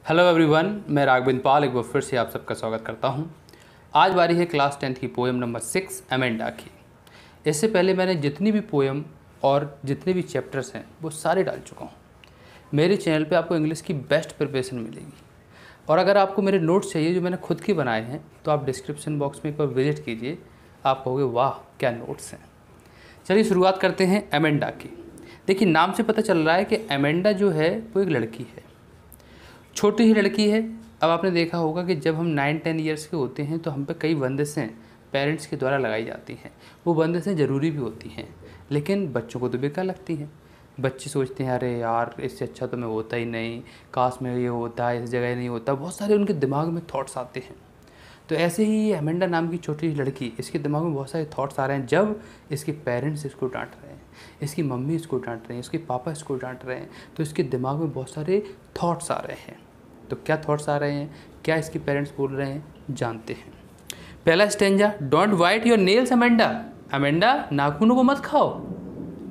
Hello everyone, मैं राघवेंद्र पाल एक बार फिर से आप सबका स्वागत करता हूं। आज बारी है क्लास 10th की पोएम नंबर 6 एमेंडा की। इससे पहले मैंने जितनी भी पोएम और जितने भी चैप्टर्स हैं वो सारे डाल चुका हूं। मेरे चैनल पे आपको इंग्लिश की बेस्ट प्रिपरेशन मिलेगी। और अगर आपको मेरे नोट्स चाहिए जो मैंने खुद के बनाए हैं तो आप डिस्क्रिप्शन बॉक्स में एक बार विजिट कीजिए। आप कहोगे वाह क्या नोट्स हैं। चलिए शुरुआत करते हैं एमेंडा की। देखिए, नाम से पता चल रहा है कि एमेंडा जो है वो एक लड़की है, छोटी ही लड़की है। अब आपने देखा होगा कि जब हम 9-10 ईयर्स के होते हैं तो हम पे कई बंदिशें पेरेंट्स के द्वारा लगाई जाती हैं। वो बंदिशें ज़रूरी भी होती हैं, लेकिन बच्चों को तो बेकार लगती हैं। बच्चे सोचते हैं अरे यार इससे अच्छा तो मैं होता ही नहीं, काश में ये होता है, इस जगह नहीं होता। बहुत सारे उनके दिमाग में थॉट्स आते हैं। तो ऐसे ही ये एमेंडा नाम की छोटी लड़की, इसके दिमाग में बहुत सारे थॉट्स आ रहे हैं। जब इसके पेरेंट्स इसको डांट रहे हैं, इसकी मम्मी इसको डांट रहे हैं, इसके पापा इसको डांट रहे हैं, तो इसके दिमाग में बहुत सारे थॉट्स आ रहे हैं। तो क्या थॉट्स आ रहे हैं, क्या इसके पेरेंट्स बोल रहे हैं, जानते हैं। पहला stanza, don't white your nails Amanda. Amanda, नाखूनों को मत खाओ।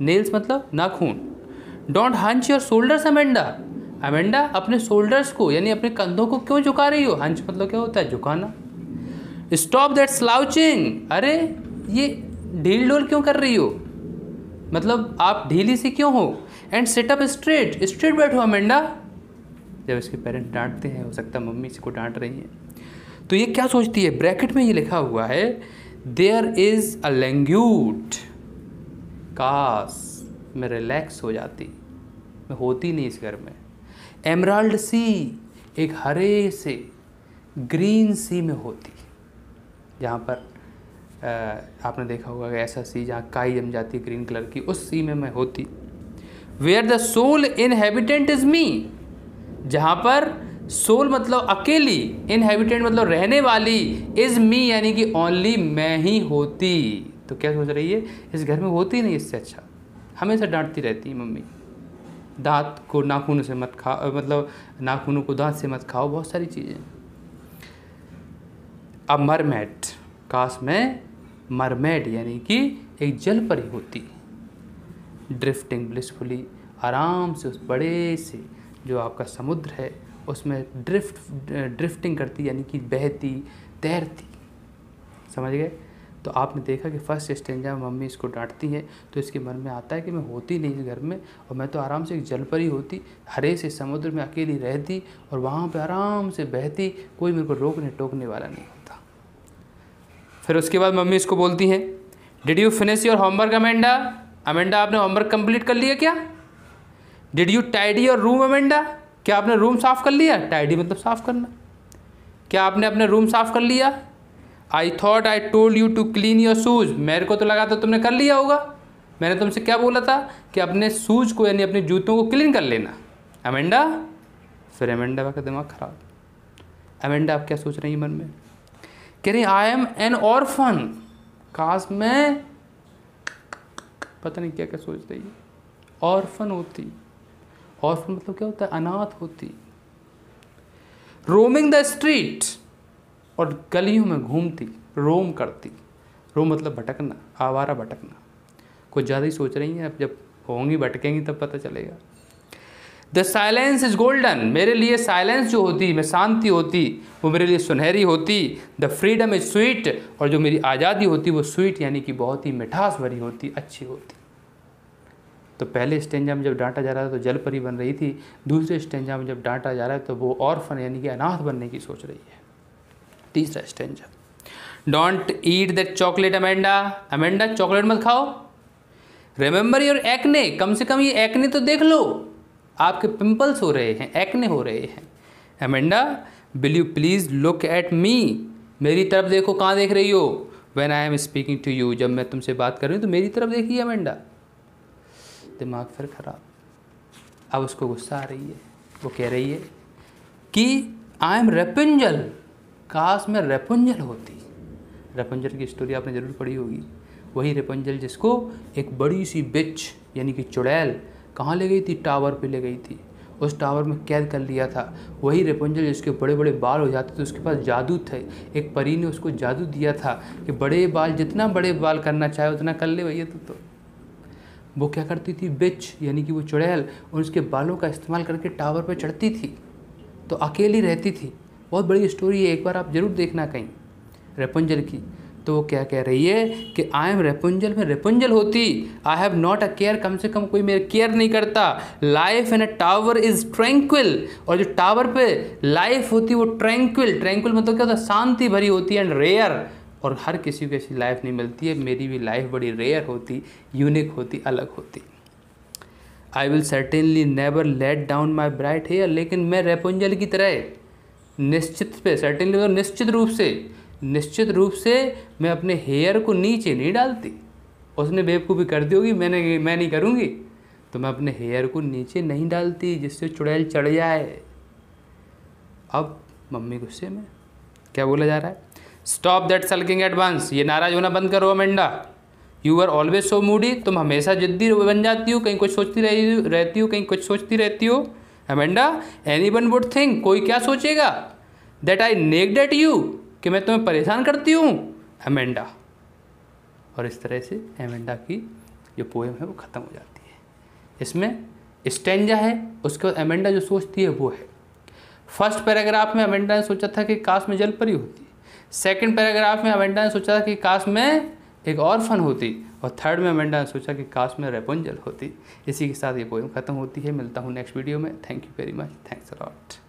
नेल्स मतलब नाखून। Don't hunch your shoulders Amanda. Amanda, अपने शोल्डर्स को यानी अपने कंधों को क्यों झुका रही हो। हंच मतलब क्या होता है, झुकाना। Stop that slouching. अरे ये ढील डोल क्यों कर रही हो, मतलब आप ढीली सी क्यों हो। And sit up straight, straight बैठो एमेंडा। जब इसके पेरेंट्स डांटते हैं, हो सकता है मम्मी इसको डांट रही हैं, तो ये क्या सोचती है, ब्रैकेट में ये लिखा हुआ है देयर इज़ अ लैंग्यूट। काश मैं रिलैक्स हो जाती, मैं होती नहीं इस घर में। एमराल्ड सी, एक हरे से ग्रीन सी में होती, जहाँ पर आपने देखा होगा ऐसा सी जहाँ काई जम जाती है ग्रीन कलर की, उस सी में मैं होती। Where the sole inhabitant is me, जहाँ पर सोल मतलब अकेली, इनहेबिटेंट मतलब रहने वाली, इज मी यानी कि ओनली मैं ही होती। तो क्या सोच रही है, इस घर में होती नहीं इससे अच्छा। हमेशा डांटती रहती है मम्मी, दांत को नाखूनों से मत खाओ, मतलब नाखूनों को दांत से मत खाओ, बहुत सारी चीज़ें। अब मरमेड, काश मैं मरमेड यानी कि एक जल परी होती। ड्रिफ्टिंग ब्लिसफुली, आराम से उस बड़े से जो आपका समुद्र है उसमें ड्रिफ्टिंग करती यानी कि बहती तैरती। समझ गए। तो आपने देखा कि फर्स्ट स्टेंजा में मम्मी इसको डांटती है तो इसके मन में आता है कि मैं होती नहीं इस घर में, और मैं तो आराम से एक जलपरी होती, हरे से समुद्र में अकेली रहती और वहाँ पे आराम से बहती, कोई मेरे को रोकने टोकने वाला नहीं होता। फिर उसके बाद मम्मी इसको बोलती हैं, did you finish your homework Amanda. Amanda, आपने होमवर्क कंप्लीट कर लिया क्या। Did you tidy your room Amanda, क्या आपने रूम साफ़ कर लिया। टाइडी मतलब साफ़ करना, क्या आपने अपने रूम साफ़ कर लिया। I thought I told you to clean your shoes, मेरे को तो लगा था तुमने कर लिया होगा। मैंने तुमसे क्या बोला था कि अपने शूज़ को यानी अपने जूतों को क्लीन कर लेना अमेंडा। फिर अमेंडा का दिमाग खराब। अमेंडा आप क्या सोच रही हैं मन में, कह रही आई एम एन ऑर्फन। काश मैं, पता नहीं क्या क्या सोच रही है, ऑर्फन होती। ऑर्फन मतलब क्या होता है, अनाथ होती। रोमिंग द स्ट्रीट, और गलियों में घूमती, रोम करती। रोम मतलब भटकना, आवारा भटकना। कुछ ज़्यादा ही सोच रही हैं, अब जब होंगी भटकेंगी तब पता चलेगा। द साइलेंस इज गोल्डन, मेरे लिए साइलेंस जो होती, मैं शांति होती, वो मेरे लिए सुनहरी होती। द फ्रीडम इज स्वीट, और जो मेरी आज़ादी होती वो स्वीट यानी कि बहुत ही मिठास भरी होती, अच्छी होती। तो पहले स्टेंजा में जब डांटा जा रहा था तो जल परी बन रही थी, दूसरे स्टेंजा में जब डांटा जा रहा है तो वो ऑर्फन यानी कि अनाथ बनने की सोच रही है। तीसरा stanza, don't eat that chocolate Amanda. Amanda, chocolate मत खाओ। रिमेंबर योर एक्ने, कम से कम ये एक्ने तो देख लो, आपके पिंपल्स हो रहे हैं, एक्ने हो रहे हैं। Amanda, will you please look at me, मेरी तरफ देखो, कहाँ देख रही हो। When I am speaking to you, जब मैं तुमसे बात कर रही हूँ तो मेरी तरफ देखिए अमेंडा। दिमाग फिर खराब। अब उसको गुस्सा आ रही है, वो कह रही है कि आई एम रेपुंजल, काश मैं रेपुंजल होती। रेपुंजल की स्टोरी आपने ज़रूर पढ़ी होगी। वही रेपुंजल जिसको एक बड़ी सी बिच यानी कि चुड़ैल कहाँ ले गई थी, टावर पे ले गई थी, उस टावर में कैद कर लिया था। वही रेपुंजल जिसके बड़े बड़े बाल हो जाते थे, उसके पास जादू थे। एक परी ने उसको जादू दिया था कि बड़े बाल, जितना बड़े बाल करना चाहे उतना कर ले भैया। तो वो क्या करती थी, बिच यानी कि वो चुड़ैल, और उसके बालों का इस्तेमाल करके टावर पर चढ़ती थी। तो अकेली रहती थी। बहुत बड़ी स्टोरी है, एक बार आप ज़रूर देखना कहीं रेपुंजल की। तो वो क्या कह रही है कि आई एम रेपुंजल, में रेपुंजल होती, I have not a care, कम से कम कोई मेरे केयर नहीं करता। Life in a tower is tranquil, और जो टावर पे लाइफ होती वो ट्रैंक्विल, ट्रैंक्विल मतलब क्या होता है, शांति भरी होती है, एंड रेयर, और हर किसी को ऐसी लाइफ नहीं मिलती है। मेरी भी लाइफ बड़ी रेयर होती, यूनिक होती, अलग होती। I will certainly never let down my bright hair, लेकिन मैं रेपुंजल की तरह निश्चित पे, सर्टेनली निश्चित रूप से मैं अपने हेयर को नीचे नहीं डालती। उसने बेवकूफ़ी कर दी होगी, मैं नहीं करूँगी, तो मैं अपने हेयर को नीचे नहीं डालती जिससे चुड़ैल चढ़ जाए। अब मम्मी गुस्से में, क्या बोला जा रहा है, stop that sulking at once, ये नाराज होना बंद करो Amanda. You are always so moody, तुम हमेशा जिद्दी बन जाती हो, कहीं कुछ सोचती रहती हो, कहीं कुछ सोचती रहती हो। Amanda, any one would think, कोई क्या सोचेगा, दैट आई नेग्ड एट यू, कि मैं तुम्हें परेशान करती हूँ अमेंडा। और इस तरह से अमेंडा की जो पोएम है वो ख़त्म हो जाती है। इसमें स्टेंजा है, उसके बाद अमेंडा जो सोचती है वो है। फर्स्ट पैराग्राफ में अमेंडा ने सोचा था कि काश में जल परी होती, सेकंड पैराग्राफ में अमेंडा ने सोचा था कि काश में एक ऑर्फन होती, और थर्ड में अमेंडा ने सोचा कि काश में रेपुंजल होती। इसी के साथ ये पोएम ख़त्म होती है। मिलता हूँ नेक्स्ट वीडियो में। Thank you very much, thanks a lot.